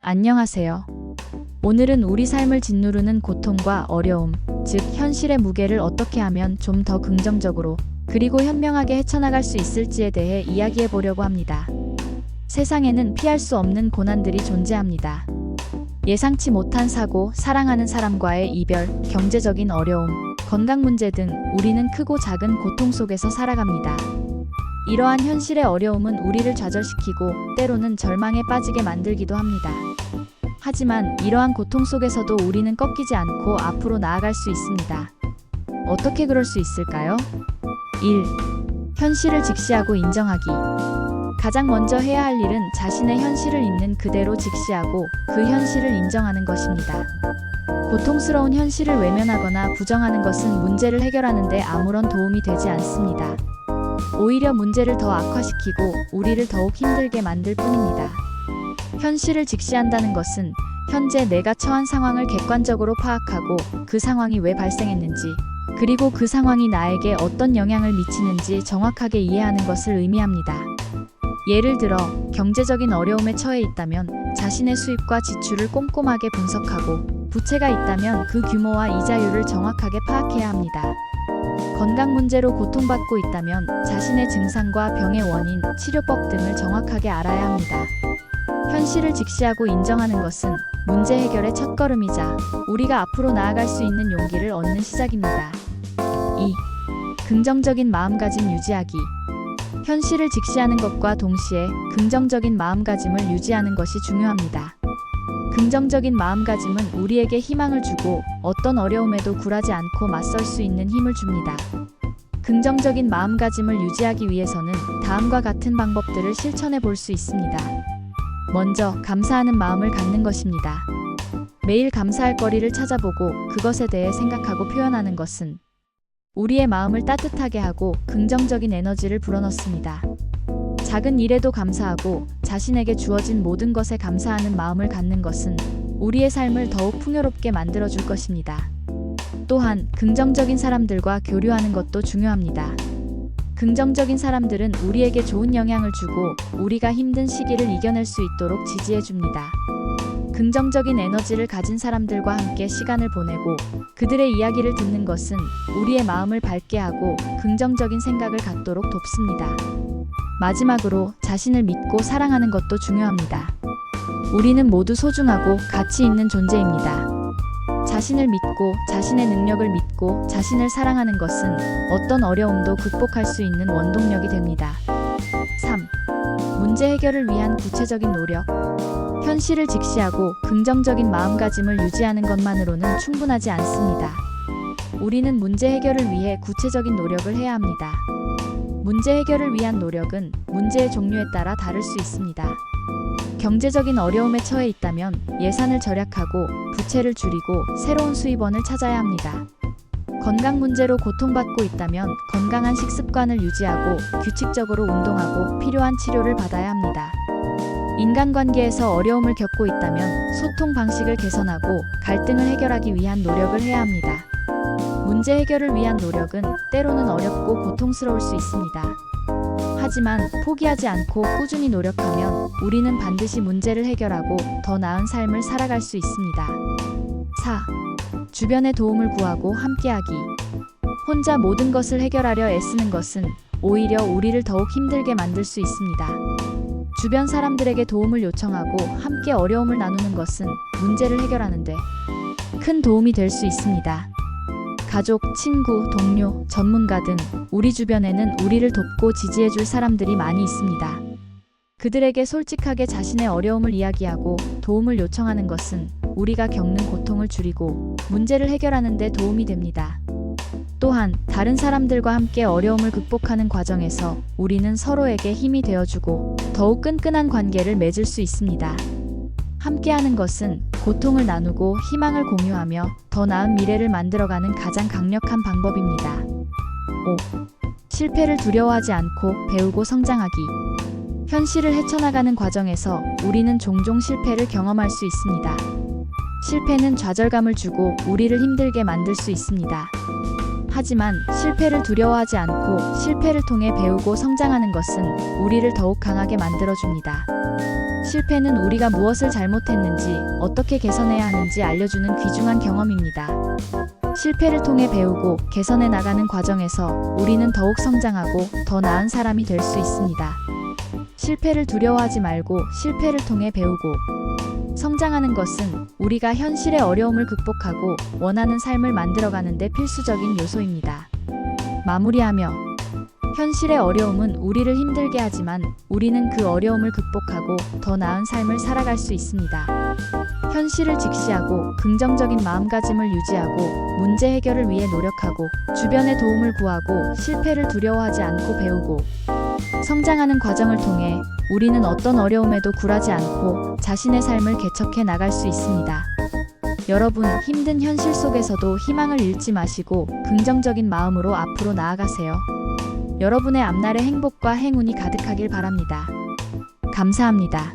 안녕하세요. 오늘은 우리 삶을 짓누르는 고통과 어려움, 즉 현실의 무게를 어떻게 하면 좀 더 긍정적으로 그리고 현명하게 헤쳐나갈 수 있을지에 대해 이야기해 보려고 합니다. 세상에는 피할 수 없는 고난들이 존재합니다. 예상치 못한 사고, 사랑하는 사람과의 이별, 경제적인 어려움, 건강 문제 등 우리는 크고 작은 고통 속에서 살아갑니다. 이러한 현실의 어려움은 우리를 좌절시키고 때로는 절망에 빠지게 만들기도 합니다. 하지만 이러한 고통 속에서도 우리는 꺾이지 않고 앞으로 나아갈 수 있습니다. 어떻게 그럴 수 있을까요? 1. 현실을 직시하고 인정하기. 가장 먼저 해야 할 일은 자신의 현실을 있는 그대로 직시하고 그 현실을 인정하는 것입니다. 고통스러운 현실을 외면하거나 부정하는 것은 문제를 해결하는 데 아무런 도움이 되지 않습니다. 오히려 문제를 더 악화시키고 우리를 더욱 힘들게 만들 뿐입니다. 현실을 직시한다는 것은 현재 내가 처한 상황을 객관적으로 파악하고 그 상황이 왜 발생했는지, 그리고 그 상황이 나에게 어떤 영향을 미치는지 정확하게 이해하는 것을 의미합니다. 예를 들어, 경제적인 어려움에 처해 있다면 자신의 수입과 지출을 꼼꼼하게 분석하고, 부채가 있다면 그 규모와 이자율을 정확하게 파악해야 합니다. 건강 문제로 고통받고 있다면 자신의 증상과 병의 원인, 치료법 등을 정확하게 알아야 합니다. 현실을 직시하고 인정하는 것은 문제 해결의 첫걸음이자 우리가 앞으로 나아갈 수 있는 용기를 얻는 시작입니다. 2. 긍정적인 마음가짐 유지하기. 현실을 직시하는 것과 동시에 긍정적인 마음가짐을 유지하는 것이 중요합니다. 긍정적인 마음가짐은 우리에게 희망을 주고 어떤 어려움에도 굴하지 않고 맞설 수 있는 힘을 줍니다. 긍정적인 마음가짐을 유지하기 위해서는 다음과 같은 방법들을 실천해 볼 수 있습니다. 먼저, 감사하는 마음을 갖는 것입니다. 매일 감사할 거리를 찾아보고 그것에 대해 생각하고 표현하는 것은 우리의 마음을 따뜻하게 하고 긍정적인 에너지를 불어넣습니다. 작은 일에도 감사하고 자신에게 주어진 모든 것에 감사하는 마음을 갖는 것은 우리의 삶을 더욱 풍요롭게 만들어줄 것입니다. 또한 긍정적인 사람들과 교류하는 것도 중요합니다. 긍정적인 사람들은 우리에게 좋은 영향을 주고 우리가 힘든 시기를 이겨낼 수 있도록 지지해줍니다. 긍정적인 에너지를 가진 사람들과 함께 시간을 보내고 그들의 이야기를 듣는 것은 우리의 마음을 밝게 하고 긍정적인 생각을 갖도록 돕습니다. 마지막으로 자신을 믿고 사랑하는 것도 중요합니다. 우리는 모두 소중하고 가치 있는 존재입니다. 자신을 믿고 자신의 능력을 믿고 자신을 사랑하는 것은 어떤 어려움도 극복할 수 있는 원동력이 됩니다. 3. 문제 해결을 위한 구체적인 노력. 현실을 직시하고 긍정적인 마음가짐을 유지하는 것만으로는 충분하지 않습니다. 우리는 문제 해결을 위해 구체적인 노력을 해야 합니다. 문제 해결을 위한 노력은 문제의 종류에 따라 다를 수 있습니다. 경제적인 어려움에 처해 있다면 예산을 절약하고 부채를 줄이고 새로운 수입원을 찾아야 합니다. 건강 문제로 고통받고 있다면 건강한 식습관을 유지하고 규칙적으로 운동하고 필요한 치료를 받아야 합니다. 인간관계에서 어려움을 겪고 있다면 소통 방식을 개선하고 갈등을 해결하기 위한 노력을 해야 합니다. 문제 해결을 위한 노력은 때로는 어렵고 고통스러울 수 있습니다. 하지만 포기하지 않고 꾸준히 노력하면 우리는 반드시 문제를 해결하고 더 나은 삶을 살아갈 수 있습니다. 4. 주변의 도움을 구하고 함께하기. 혼자 모든 것을 해결하려 애쓰는 것은 오히려 우리를 더욱 힘들게 만들 수 있습니다. 주변 사람들에게 도움을 요청하고 함께 어려움을 나누는 것은 문제를 해결하는 데 큰 도움이 될 수 있습니다. 가족, 친구, 동료, 전문가 등 우리 주변에는 우리를 돕고 지지해줄 사람들이 많이 있습니다. 그들에게 솔직하게 자신의 어려움을 이야기하고 도움을 요청하는 것은 우리가 겪는 고통을 줄이고 문제를 해결하는 데 도움이 됩니다. 또한 다른 사람들과 함께 어려움을 극복하는 과정에서 우리는 서로에게 힘이 되어주고 더욱 끈끈한 관계를 맺을 수 있습니다. 함께하는 것은 고통을 나누고 희망을 공유하며 더 나은 미래를 만들어가는 가장 강력한 방법입니다. 5. 실패를 두려워하지 않고 배우고 성장하기. 현실을 헤쳐나가는 과정에서 우리는 종종 실패를 경험할 수 있습니다. 실패는 좌절감을 주고 우리를 힘들게 만들 수 있습니다. 하지만 실패를 두려워하지 않고 실패를 통해 배우고 성장하는 것은 우리를 더욱 강하게 만들어줍니다. 실패는 우리가 무엇을 잘못했는지, 어떻게 개선해야 하는지 알려주는 귀중한 경험입니다. 실패를 통해 배우고 개선해 나가는 과정에서 우리는 더욱 성장하고 더 나은 사람이 될 수 있습니다. 실패를 두려워하지 말고 실패를 통해 배우고 성장하는 것은 우리가 현실의 어려움을 극복하고 원하는 삶을 만들어가는 데 필수적인 요소입니다. 마무리하며 현실의 어려움은 우리를 힘들게 하지만 우리는 그 어려움을 극복하고 더 나은 삶을 살아갈 수 있습니다. 현실을 직시하고 긍정적인 마음가짐을 유지하고 문제 해결을 위해 노력하고 주변의 도움을 구하고 실패를 두려워하지 않고 배우고 성장하는 과정을 통해 우리는 어떤 어려움에도 굴하지 않고 자신의 삶을 개척해 나갈 수 있습니다. 여러분, 힘든 현실 속에서도 희망을 잃지 마시고 긍정적인 마음으로 앞으로 나아가세요. 여러분의 앞날에 행복과 행운이 가득하길 바랍니다. 감사합니다.